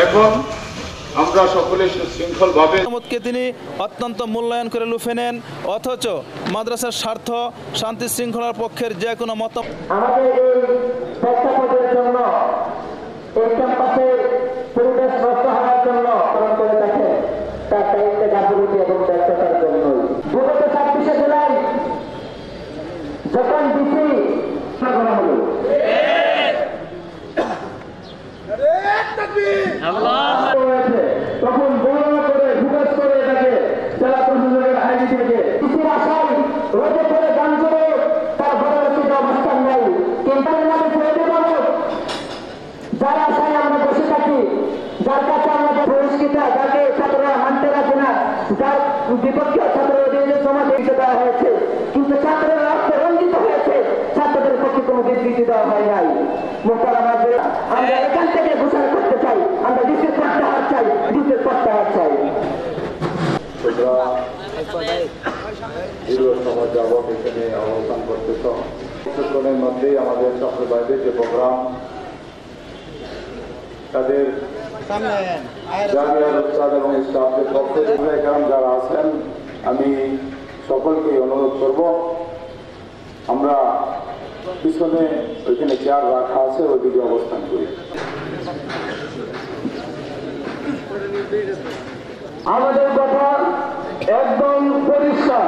এখন আমরা সকলে শৃঙ্খলভাবে তিনি অত্যন্ত মূল্যায়ন করে লুফে নেন, অথচ মাদ্রাসার স্বার্থ শান্তি শৃঙ্খলার পক্ষের যে কোনো মত আমাদের এই প্রেক্ষাপটের জন্য এই ক্যাম্পাসের পরিবেশ নষ্ট হওয়ার জন্য পালন করে থাকে তার দায়িত্বে গাফিলতি এবং ব্যর্থতার জন্যই। বিগত 26শে জুলাই যখন ডিসি করা হলো তখন বড় করে ভুগত করে এটাকে জেলা প্রশাসনের আইনি থেকে ডিসির আশায় রোদে করে গান করে তার পরবর্তীতে অবস্থান নেই। কিন্তু যার আশায় আমরা বসে থাকি, যার কাছে আমাদের পরিষ্কৃতা, যাকে ছাত্ররা মানতে রাখে না, যার বিপক্ষে ছাত্র জমা দিতে দেওয়া হয়েছে, কিন্তু ছাত্ররা রক্তে রঞ্জিত হয়েছে, ছাত্রদের পক্ষে কোনো বিবৃতি দেওয়া হয় নাই। আমরা এখান থেকে ঘোষণা করতে চাই, আমরা ডিসির প্রত্যাহার চাই, ডিসির প্রত্যাহার চাই। দীর্ঘ সময় যাবৎ এখানে অবস্থান করতেছ। কিছুক্ষণের মধ্যেই আমাদের চট্টগ্রামের যে প্রোগ্রাম তাদের জামিয়ার উস্তাদ এবং স্টাফদের পক্ষ থেকে এখানে যারা আছেন আমি সকলকে অনুরোধ করব আমরা পিছনে ওইখানে চেয়ার রাখা আছে ওইদিকে অবস্থান করি। আমাদের কথা একদম পরিষ্কার।